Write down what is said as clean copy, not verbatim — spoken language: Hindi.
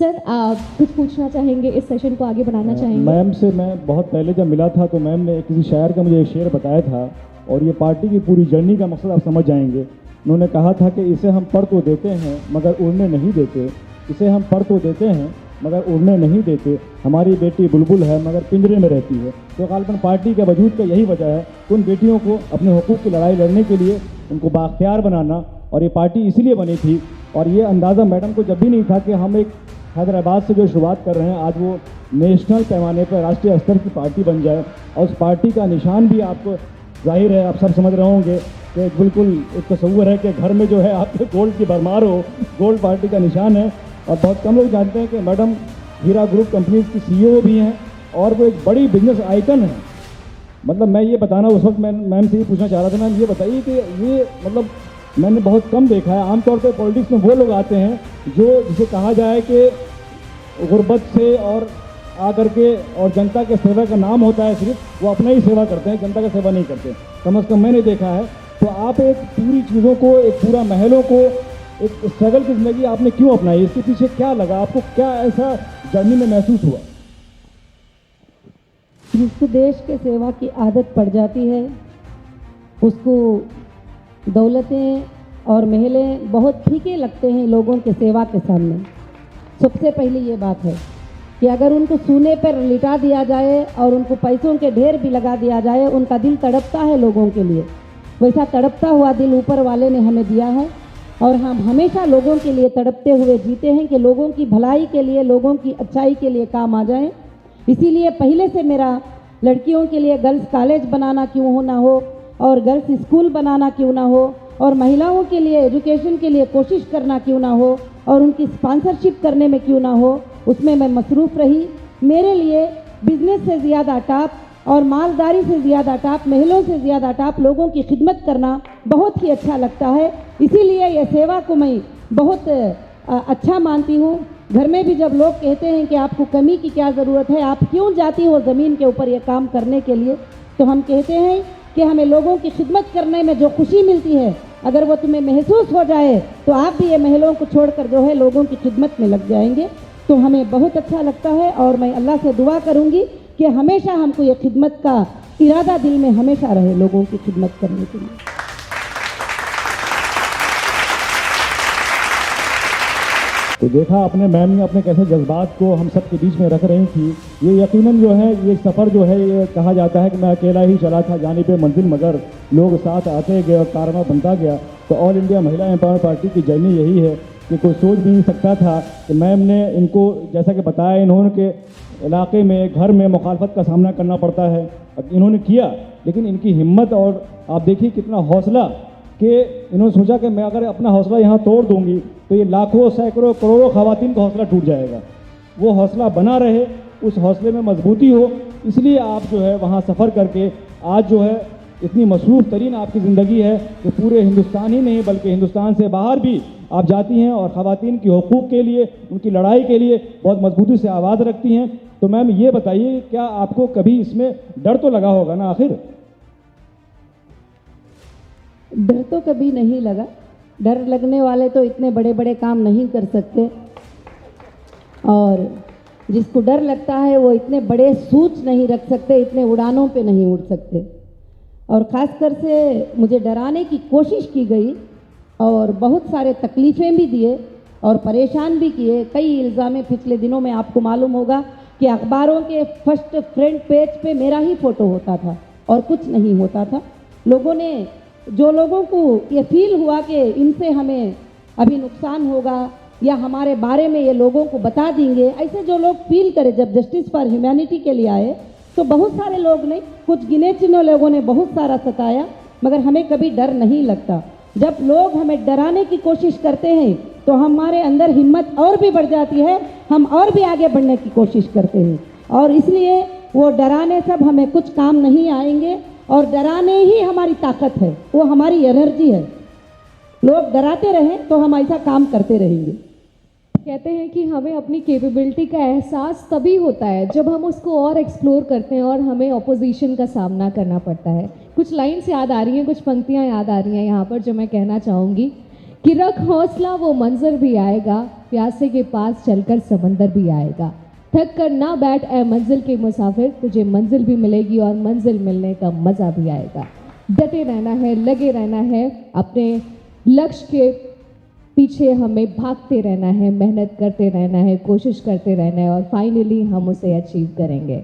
सर, आप कुछ पूछना चाहेंगे, इस सेशन को आगे बढ़ाना चाहेंगे? मैम से मैं बहुत पहले जब मिला था तो मैम ने किसी शायर का मुझे एक शेर बताया था और ये पार्टी की पूरी जर्नी का मकसद आप समझ जाएंगे। उन्होंने कहा था कि इसे हम पर तो देते हैं मगर उड़ने नहीं देते, इसे हम पर तो देते हैं मगर उड़ने नहीं देते, हमारी बेटी बुलबुल है मगर पिंजरे में रहती है। तो गालिबन पार्टी के वजूद का यही वजह है, उन बेटियों को अपने हुकूक की लड़ाई लड़ने के लिए उनको बाख्तियार बनाना, और ये पार्टी इसीलिए बनी थी। और ये अंदाज़ा मैडम को जब भी नहीं था कि हम एक हैदराबाद से जो शुरुआत कर रहे हैं आज वो नेशनल पैमाने पर राष्ट्रीय स्तर की पार्टी बन जाए। और उस पार्टी का निशान भी आपको जाहिर है, आप सब समझ रहे होंगे कि बिल्कुल एक तस्वुर है कि घर में जो है आपके गोल्ड की भरमार हो, गोल्ड पार्टी का निशान है। और बहुत कम लोग जानते हैं कि मैडम हीरा ग्रुप कंपनीज की CEO भी हैं और वो एक बड़ी बिजनेस आइकन है। मतलब मैं ये बताना उस वक्त मैं मैम से ये पूछना चाह रहा था, मैम ये बताइए कि ये मतलब मैंने बहुत कम देखा है, आमतौर पर पॉलिटिक्स में वो लोग आते हैं जो जिसे कहा जाए कि गुर्बत से और आकर के और जनता के सेवा का नाम होता है, सिर्फ वो अपना ही सेवा करते हैं, जनता का सेवा नहीं करते, कम से कम मैंने देखा है। तो आप एक पूरी चीज़ों को, एक पूरा महलों को, एक स्ट्रगल की ज़िंदगी आपने क्यों अपनाई, इसके पीछे क्या लगा आपको, क्या ऐसा जर्नी में महसूस हुआ? जिसको देश के सेवा की आदत पड़ जाती है उसको दौलतें और महलें बहुत फीके लगते हैं लोगों के सेवा के सामने। सबसे पहले ये बात है कि अगर उनको सूने पर लिटा दिया जाए और उनको पैसों के ढेर भी लगा दिया जाए, उनका दिल तड़पता है लोगों के लिए। वैसा तड़पता हुआ दिल ऊपर वाले ने हमें दिया है और हम हमेशा लोगों के लिए तड़पते हुए जीते हैं कि लोगों की भलाई के लिए, लोगों की अच्छाई के लिए काम आ जाएं। इसीलिए पहले से मेरा लड़कियों के लिए गर्ल्स कॉलेज बनाना क्यों हो ना हो और गर्ल्स स्कूल बनाना क्यों ना हो और महिलाओं के लिए एजुकेशन के लिए कोशिश करना क्यों ना हो और उनकी स्पॉन्सरशिप करने में क्यों ना हो, उसमें मैं मसरूफ़ रही। मेरे लिए बिजनेस से ज़्यादा टॉप और मालदारी से ज़्यादा टॉप, महलों से ज़्यादा टॉप लोगों की खिदमत करना बहुत ही अच्छा लगता है। इसीलिए ये सेवा को मैं बहुत अच्छा मानती हूँ। घर में भी जब लोग कहते हैं कि आपको कमी की क्या ज़रूरत है, आप क्यों जाती हो ज़मीन के ऊपर ये काम करने के लिए, तो हम कहते हैं कि हमें लोगों की खिदमत करने में जो खुशी मिलती है, अगर वो तुम्हें महसूस हो जाए तो आप भी ये महलों को छोड़कर जो है लोगों की खिदमत में लग जाएंगे। तो हमें बहुत अच्छा लगता है और मैं अल्लाह से दुआ करूँगी कि हमेशा हमको ये खिदमत का इरादा दिल में हमेशा रहे, लोगों की खिदमत करने के लिए। तो देखा आपने मैम ने अपने कैसे जज्बात को हम सब के बीच में रख रही थी। ये यकीनन जो है ये सफ़र जो है ये कहा जाता है कि मैं अकेला ही चला था जानिब मंजिल, मगर लोग साथ आते गए और कारवा बनता गया। तो ऑल इंडिया महिला एम्पावरमेंट पार्टी की जर्नी यही है कि कोई सोच भी नहीं सकता था कि मैम ने इनको जैसा कि बताया, इन्होंने के इलाके में घर में मुखालफत का सामना करना पड़ता है, इन्होंने किया, लेकिन इनकी हिम्मत और आप देखिए कितना हौसला कि इन्होंने सोचा कि मैं अगर अपना हौसला यहाँ तोड़ दूंगी तो ये लाखों सैकड़ों करोड़ों खवातीन का हौसला टूट जाएगा। वो हौसला बना रहे, उस हौसले में मजबूती हो, इसलिए आप जो है वहाँ सफ़र करके आज जो है इतनी मसरूफ़ तरीन आपकी ज़िंदगी है कि पूरे हिंदुस्तान ही नहीं बल्कि हिंदुस्तान से बाहर भी आप जाती हैं और ख़वातीन की हुकूक़ के लिए, उनकी लड़ाई के लिए बहुत मजबूती से आवाज़ रखती हैं। तो मैम ये बताइए, क्या आपको कभी इसमें डर तो लगा होगा ना? आखिर डर तो कभी नहीं लगा। डर लगने वाले तो इतने बड़े बड़े काम नहीं कर सकते और जिसको डर लगता है वो इतने बड़े सूच नहीं रख सकते, इतने उड़ानों पे नहीं उड़ सकते। और ख़ासकर से मुझे डराने की कोशिश की गई और बहुत सारे तकलीफ़ें भी दिए और परेशान भी किए। कई इल्ज़ामें पिछले दिनों में आपको मालूम होगा कि अखबारों के फर्स्ट फ्रंट पेज पे मेरा ही फ़ोटो होता था और कुछ नहीं होता था। लोगों ने, जो लोगों को ये फील हुआ कि इनसे हमें अभी नुकसान होगा या हमारे बारे में ये लोगों को बता देंगे, ऐसे जो लोग फील करे, जब जस्टिस फॉर ह्यूमैनिटी के लिए आए तो बहुत सारे लोग नहीं, कुछ गिने चुने लोगों ने बहुत सारा सताया, मगर हमें कभी डर नहीं लगता। जब लोग हमें डराने की कोशिश करते हैं तो हमारे अंदर हिम्मत और भी बढ़ जाती है, हम और भी आगे बढ़ने की कोशिश करते हैं और इसलिए वो डराने सब हमें कुछ काम नहीं आएंगे और डराने ही हमारी ताकत है, वो हमारी एनर्जी है। लोग डराते रहें तो हम ऐसा काम करते रहेंगे। कहते हैं कि हमें अपनी कैपेबिलिटी का एहसास तभी होता है जब हम उसको और एक्सप्लोर करते हैं और हमें ऑपोजिशन का सामना करना पड़ता है। कुछ लाइन्स याद आ रही हैं, कुछ पंक्तियाँ याद आ रही हैं यहाँ पर जो मैं कहना चाहूँगी कि रख हौसला वो मंजर भी आएगा, प्यासे के पास चलकर समंदर भी आएगा। थक कर ना बैठ ए मंजिल के मुसाफिर, तुझे मंजिल भी मिलेगी और मंजिल मिलने का मज़ा भी आएगा। डटे रहना है, लगे रहना है, अपने लक्ष्य के पीछे हमें भागते रहना है, मेहनत करते रहना है, कोशिश करते रहना है और फाइनली हम उसे अचीव करेंगे।